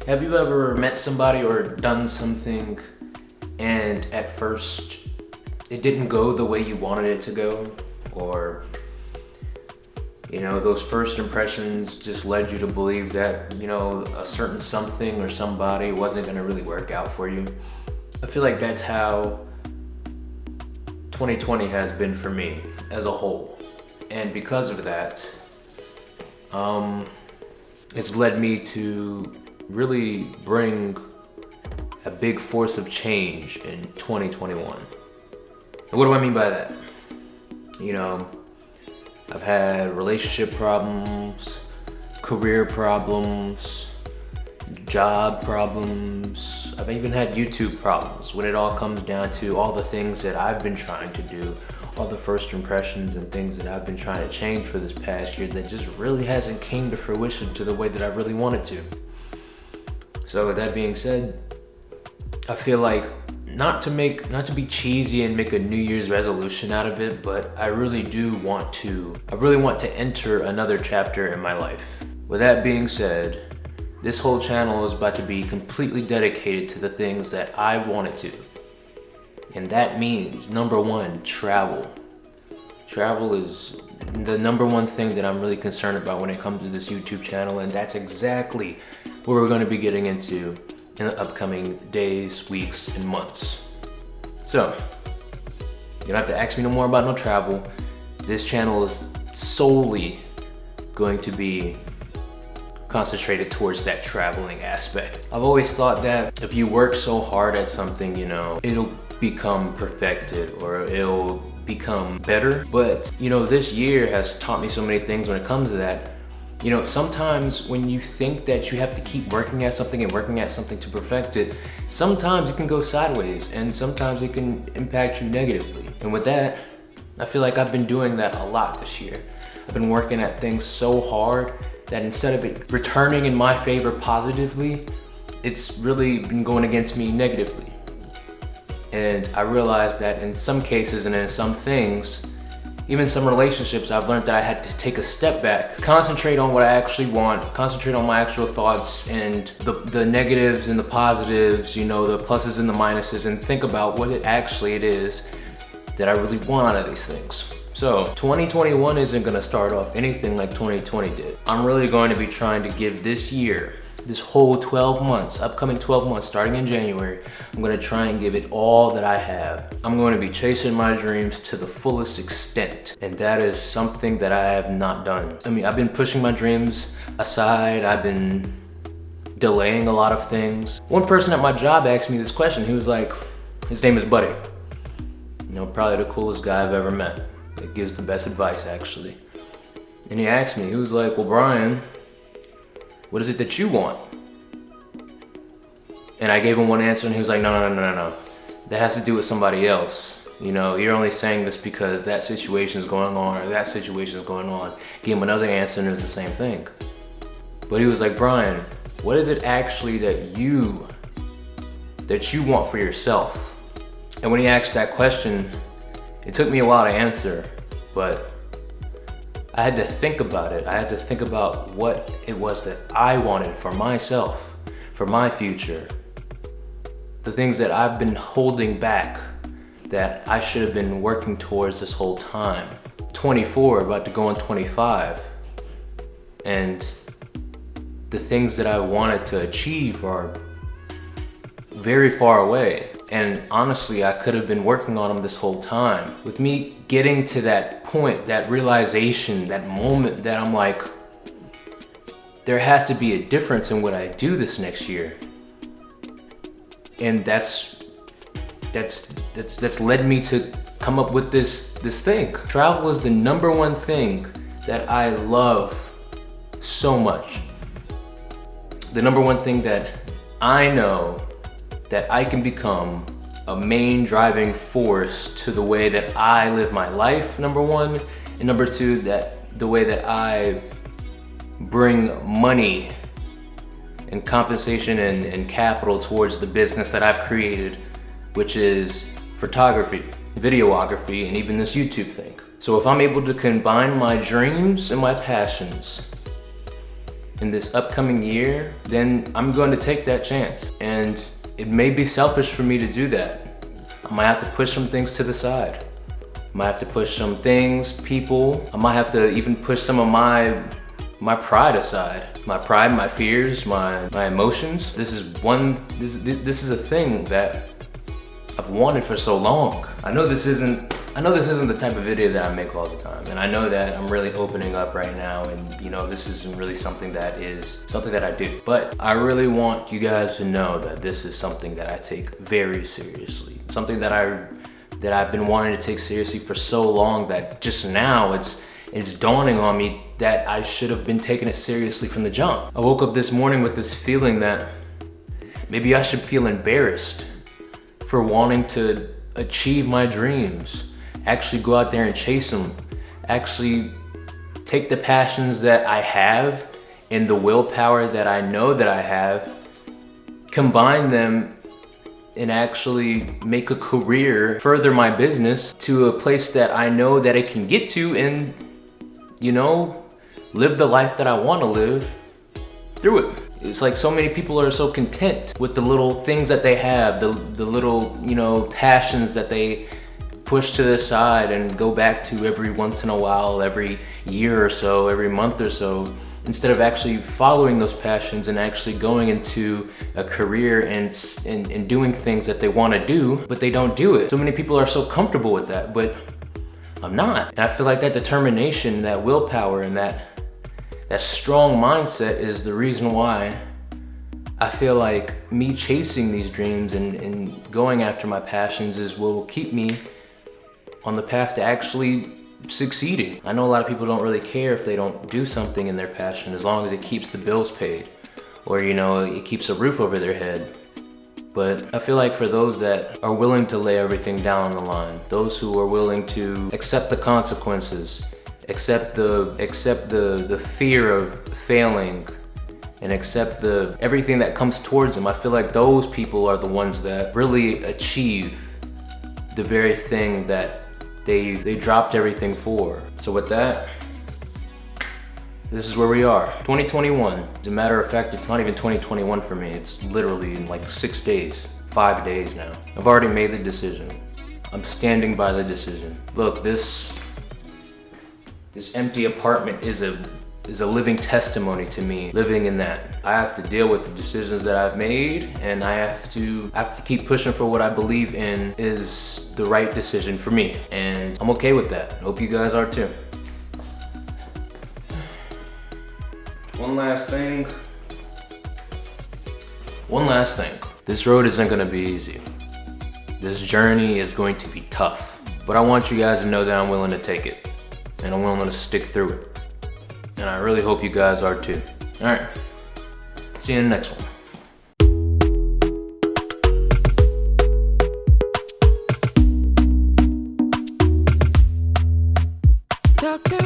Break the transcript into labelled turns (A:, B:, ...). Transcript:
A: Have you ever met somebody or done something and at first it didn't go the way you wanted it to go? Or, those first impressions just led you to believe that, a certain something or somebody wasn't gonna really work out for you? I feel like that's how 2020 has been for me as a whole. And because of that, it's led me to really bring a big force of change in 2021. And what do I mean by that? I've had relationship problems, career problems, job problems. I've even had YouTube problems when it all comes down to all the things that I've been trying to do, all the first impressions and things that I've been trying to change for this past year that just really hasn't came to fruition to the way that I really wanted to. So with that being said, I feel like not to be cheesy and make a New Year's resolution out of it, but I really want to enter another chapter in my life. With that being said, this whole channel is about to be completely dedicated to the things that I wanted to. And that means, number one, travel. Travel is the number one thing that I'm really concerned about when it comes to this YouTube channel, and that's exactly what we're going to be getting into in the upcoming days, weeks, and months. So, you don't have to ask me no more about no travel. This channel is solely going to be concentrated towards that traveling aspect. I've always thought that if you work so hard at something, it'll become perfected or it'll become better. But, this year has taught me so many things when it comes to that. Sometimes when you think that you have to keep working at something to perfect it, sometimes it can go sideways and sometimes it can impact you negatively. And with that, I feel like I've been doing that a lot this year. I've been working at things so hard that instead of it returning in my favor positively, it's really been going against me negatively. And I realized that in some cases and in some things, even some relationships, I've learned that I had to take a step back, concentrate on what I actually want, concentrate on my actual thoughts and the negatives and the positives, the pluses and the minuses, and think about what it is that I really want out of these things. So 2021 isn't gonna start off anything like 2020 did. I'm really going to be trying to give this year, this whole 12 months, upcoming 12 months, starting in January, I'm gonna try and give it all that I have. I'm going to be chasing my dreams to the fullest extent. And that is something that I have not done. I've been pushing my dreams aside. I've been delaying a lot of things. One person at my job asked me this question. He was like, his name is Buddy. Probably the coolest guy I've ever met. It gives the best advice, actually. And he asked me, he was like, well, Brian, what is it that you want? And I gave him one answer and he was like, no. That has to do with somebody else. You're only saying this because that situation is going on or that situation is going on. Gave him another answer and it was the same thing. But he was like, Brian, what is it actually that you want for yourself? And when he asked that question, it took me a while to answer, but I had to think about it. I had to think about what it was that I wanted for myself, for my future. The things that I've been holding back that I should have been working towards this whole time. 24, about to go on 25. And the things that I wanted to achieve are very far away. And honestly, I could have been working on them this whole time. With me getting to that point, that realization, that moment that I'm like, there has to be a difference in what I do this next year. And that's led me to come up with this thing. Travel is the number one thing that I love so much. The number one thing that I know that I can become a main driving force to the way that I live my life, number one, and number two, that the way that I bring money and compensation and capital towards the business that I've created, which is photography, videography, and even this YouTube thing. So if I'm able to combine my dreams and my passions in this upcoming year, then I'm going to take that chance. And it may be selfish for me to do that. I might have to push some things to the side. I might have to push some things, people. I might have to even push some of my pride aside. My pride, my fears, my emotions. This is a thing that I've wanted for so long. I know this isn't the type of video that I make all the time, and I know that I'm really opening up right now, and you know, this isn't really something that I do. But I really want you guys to know that this is something that I take very seriously. Something that I've been wanting to take seriously for so long that just now it's dawning on me that I should have been taking it seriously from the jump. I woke up this morning with this feeling that maybe I should feel embarrassed for wanting to achieve my dreams, actually go out there and chase them, actually take the passions that I have and the willpower that I know that I have, combine them and actually make a career, further my business to a place that I know that it can get to, and you know, live the life that I want to live through it. It's like so many people are so content with the little things that they have, the little, you know, passions that they push to the side and go back to every once in a while, every year or so, every month or so, instead of actually following those passions and actually going into a career and doing things that they want to do, but they don't do it. So many people are so comfortable with that, but I'm not. And I feel like that determination, that willpower, and that strong mindset is the reason why I feel like me chasing these dreams and going after my passions will keep me on the path to actually succeeding. I know a lot of people don't really care if they don't do something in their passion, as long as it keeps the bills paid or, you know, it keeps a roof over their head. But I feel like for those that are willing to lay everything down on the line, those who are willing to accept the consequences, accept the fear of failing, and accept everything that comes towards them, I feel like those people are the ones that really achieve the very thing that they dropped everything for. So with that, this is where we are. 2021. As a matter of fact, it's not even 2021 for me. It's literally in like 6 days, 5 days now. I've already made the decision. I'm standing by the decision. Look, this empty apartment is a living testimony to me living in that. I have to deal with the decisions that I've made, and I have to keep pushing for what I believe in is the right decision for me. And I'm okay with that. Hope you guys are too. One last thing. This road isn't gonna be easy. This journey is going to be tough. But I want you guys to know that I'm willing to take it. And I'm willing to stick through it. And I really hope you guys are too. All right, see you in the next one.
B: Doctor